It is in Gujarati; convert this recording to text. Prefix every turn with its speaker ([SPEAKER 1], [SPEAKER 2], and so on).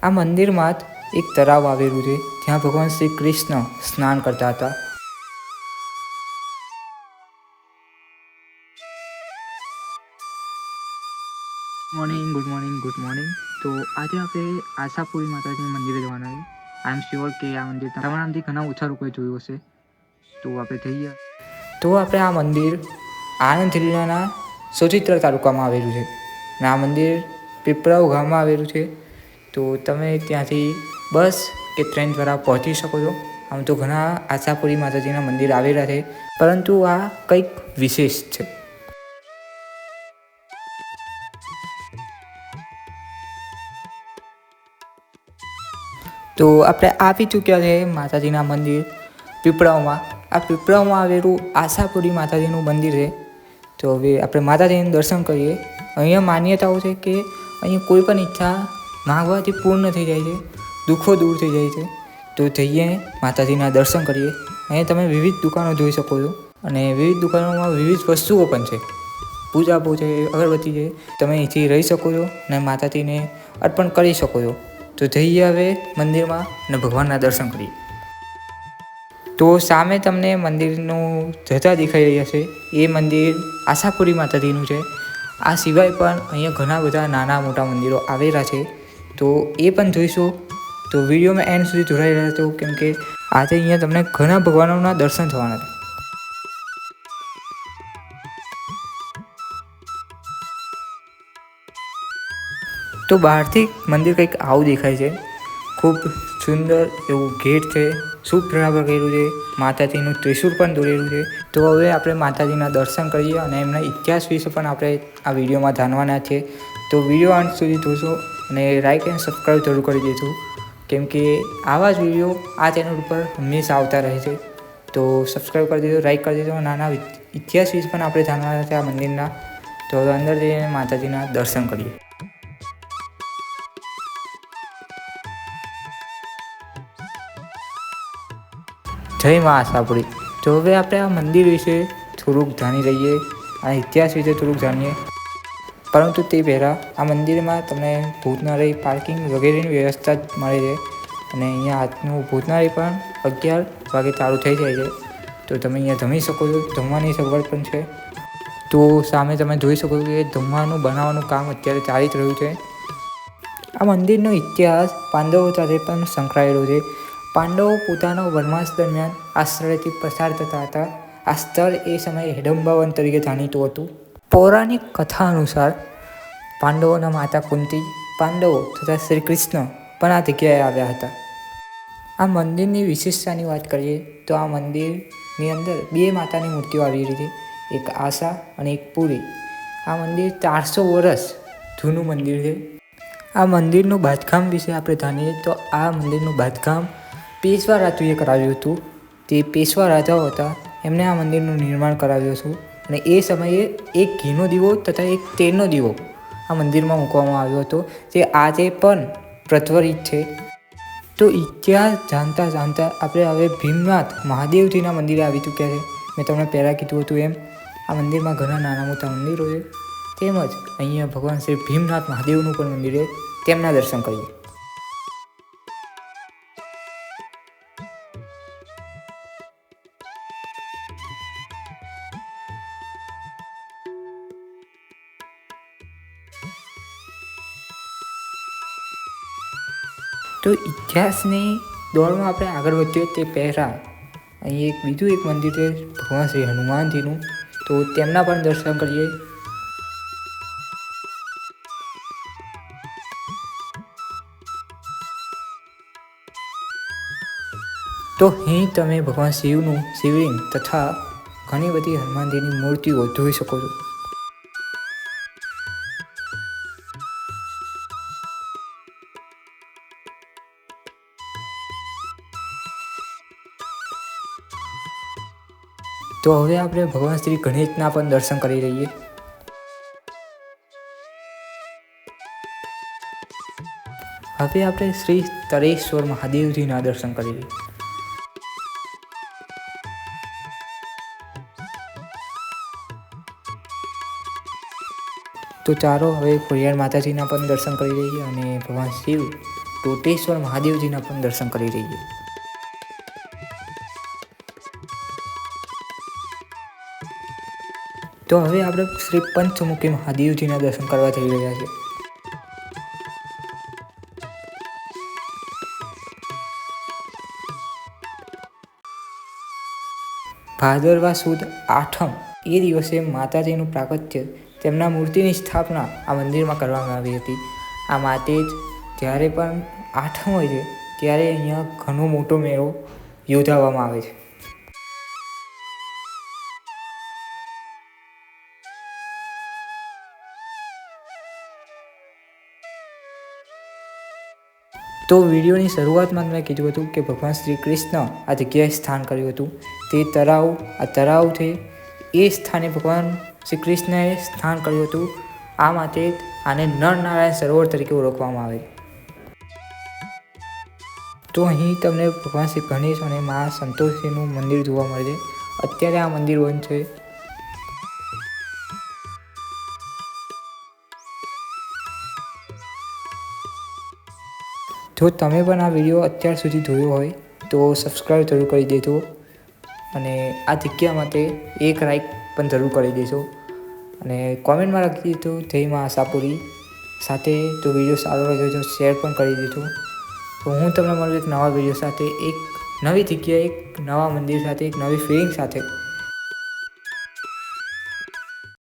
[SPEAKER 1] આ મંદિરમાં જ એક તળાવ આવેલું છે, જ્યાં ભગવાન શ્રી કૃષ્ણ સ્નાન કરતા હતા. Good morning. તો આજે આપણે આશાપુરી માતાજી મંદિરે જવાના છે. આઈ એમ શ્યોર કે આ મંદિર તમારા નામથી ઘણા ઓછા લોકોએ જોયું હશે. તો આપણે જઈએ. તો આપણે આ મંદિર આણંદ જિલ્લાના સોજિત્રા તાલુકામાં આવેલું છે અને આ મંદિર પીપળાવ ગામમાં આવેલું છે. તો તમે ત્યાંથી બસ કે ટ્રેન દ્વારા પહોંચી શકો છો. આમ તો ઘણા આશાપુરી માતાજીના મંદિર આવેલા છે, પરંતુ આ કંઈક વિશેષ છે. તો આપણે આવી ચૂક્યા છે માતાજીના મંદિર પીપળાવમાં. આ પીપળાવમાં આવેલું આશાપુરી માતાજીનું મંદિર છે. તો હવે આપણે માતાજીનું દર્શન કરીએ. અહીંયા માન્યતાઓ છે કે અહીંયા કોઈ પણ ઈચ્છા માગવાથી પૂર્ણ થઈ જાય છે, દુઃખો દૂર થઈ જાય છે. તો જઈએ માતાજીના દર્શન કરીએ. અહીંયા તમે વિવિધ દુકાનો જોઈ શકો છો અને વિવિધ દુકાનોમાં વિવિધ વસ્તુઓ પણ છે. પૂજાપો છે, અગરબત્તી છે. તમે અહીંથી રહી શકો છો અને માતાજીને અર્પણ કરી શકો છો. તો જઈએ હવે મંદિરમાં અને ભગવાનના દર્શન કરીએ. તો સામે તમને મંદિરનું ધજા દેખાઈ રહ્યા છે, એ મંદિર આશાપુરી માતાજીનું છે. આ સિવાય પણ અહીંયા ઘણા બધા નાના મોટા મંદિરો આવેલા છે, તો એ પણ જોઈશું. તો વિડીયોમાં એન્ડ સુધી જોડાઈ રહ્યા છો, કેમ કે આજે અહીંયા તમને ઘણા ભગવાનોના દર્શન થવાના છે. તો બહારથી મંદિર કંઈક આવું દેખાય છે. ખૂબ સુંદર એવું ગેટ છે, શુભ્રાભર કરેલું છે, માતાજીનું ત્રિશૂળ પણ દોરેલું છે. તો હવે આપણે માતાજીના દર્શન કરીએ અને એમના ઇતિહાસ વિશે પણ આપણે આ વિડીયોમાં જાણવાના છે. તો વિડીયો અંત સુધી જોશો અને લાઈક એન્ડ સબસ્ક્રાઈબ જરૂર કરી દેજો, કેમ કે આવા જ વિડીયો આ ચેનલ ઉપર હંમેશા આવતા રહે છે. તો સબસ્ક્રાઈબ કરી દેજો, લાઈક કરી દેજો. નાના ઇતિહાસ વિશે પણ આપણે જાણવાના છે આ મંદિરના. તો હવે અંદર જઈને માતાજીના દર્શન કરીએ. જય મા આશાપુરી. તો હવે આપણે આ મંદિર વિશે થોડુંક જાણી લઈએ, આ ઇતિહાસ વિશે થોડુંક જાણીએ. પરંતુ તે પહેલાં આ મંદિરમાં તમને ભોજનાલય, પાર્કિંગ વગેરેની વ્યવસ્થા મળે છે અને અહીંયા આજનું ભોજનાલય પણ 11 વાગે ચાલુ થઈ જાય છે. તો તમે અહીંયા જમી શકો છો, જમવાની સગવડ પણ છે. તો સામે તમે જોઈ શકો છો કે જમવાનું બનાવવાનું કામ અત્યારે ચાલી જ રહ્યું છે. આ મંદિરનો ઇતિહાસ પાંડવો સાથે પણ સંકળાયેલો છે. પાંડવો પોતાનો વનવાસ દરમિયાન આ સ્થળેથી પસાર થતા હતા. આ સ્થળ એ સમયે હિડમ્બા વન તરીકે જાણીતું હતું. પૌરાણિક કથા અનુસાર પાંડવોના માતા કુંતી, પાંડવો તથા શ્રી કૃષ્ણ પણ આ જગ્યાએ આવ્યા હતા. આ મંદિરની વિશેષતાની વાત કરીએ તો આ મંદિરની અંદર 2 માતાની મૂર્તિઓ આવેલી છે, એક આશા અને એક પૂરી. આ મંદિર 400 વર્ષ જૂનું મંદિર છે. આ મંદિરનું બાંધકામ વિશે આપણે જાણીએ તો આ મંદિરનું બાંધકામ પેશવા રાજુએ કરાવ્યું હતું. તે પેશવા રાજાઓ હતા, એમણે આ મંદિરનું નિર્માણ કરાવ્યું હતું અને એ સમયે એક ઘીનો દીવો તથા એક તેલનો દીવો આ મંદિરમાં મૂકવામાં આવ્યો હતો, જે આજે પણ પ્રચલિત છે. તો ઇતિહાસ જાણતા જાણતા આપણે હવે ભીમનાથ મહાદેવજીના મંદિરે આવી ચૂક્યા છે. મેં તમને પહેલાં કીધું હતું એમ આ મંદિરમાં ઘણા નાના મોટા મંદિરો છે, તેમજ અહીંયા ભગવાન શ્રી ભીમનાથ મહાદેવનું પણ મંદિર છે. તેમના દર્શન કરીએ. તો ઇતિહાસની દોડમાં આપણે આગળ વધીએ તે પહેલાં અહીં બીજું એક મંદિર છે ભગવાન શ્રી હનુમાનજીનું. તો તેમના પણ દર્શન કરીએ. તો અહીં તમે ભગવાન શિવનું શિવલિંગ તથા ઘણી બધી હનુમાનજીની મૂર્તિઓ જોઈ શકો છો. તો હવે આપણે ભગવાન શ્રી ગણેશના પણ દર્શન કરી લઈએ. હવે આપણે શ્રી તરેશ્વર મહાદેવજીના દર્શન કરી લઈએ. તો ચાલો હવે ખોડિયાર માતાજીના પણ દર્શન કરી લઈએ અને ભગવાન શિવ ટોટેશ્વર મહાદેવજીના પણ દર્શન કરી લઈએ. તો હવે આપણે શ્રી પંચમુખી મહાદેવજીના દર્શન કરવા જઈ રહ્યા છીએ. ભાદરવા સુદ આઠમ એ દિવસે માતાજીનું પ્રાગટ્ય તેમના મૂર્તિની સ્થાપના આ મંદિરમાં કરવામાં આવી હતી. આ માટે જ જ્યારે પણ આઠમ હોય છે ત્યારે અહીંયા ઘણો મોટો મેળો યોજાવામાં આવે છે. તો વિડીયોની શરૂઆતમાં મેં કીધું હતું કે ભગવાન શ્રી કૃષ્ણ આ જગ્યાએ સ્થાન કર્યું હતું. તે તળાવ, આ તળાવ છે એ સ્થાને ભગવાન શ્રી કૃષ્ણએ સ્થાન કર્યું હતું. આ માટે આને નરનારાયણ સરોવર તરીકે ઓળખવામાં આવે. તો અહીં તમને ભગવાન શ્રી ગણેશ અને મા સંતોષીનું મંદિર જોવા મળે છે. અત્યારે આ મંદિર બંધ છે. જો તમે પણ આ વિડીયો અત્યાર સુધી જોયો હોય તો સબસ્ક્રાઈબ જરૂર કરી દેજો અને આ જગ્યા માટે એક લાઈક પણ જરૂર કરી દેજો અને કોમેન્ટમાં લખી દેજો જય મા આશાપુરી. સાથે જો વિડીયો સારો લાગ્યો તો શેર પણ કરી દેજો. તો હું તમને મળું એક નવા વિડીયો સાથે, એક નવી જગ્યાએ, એક નવા મંદિર સાથે, એક નવી ફિલિંગ સાથે.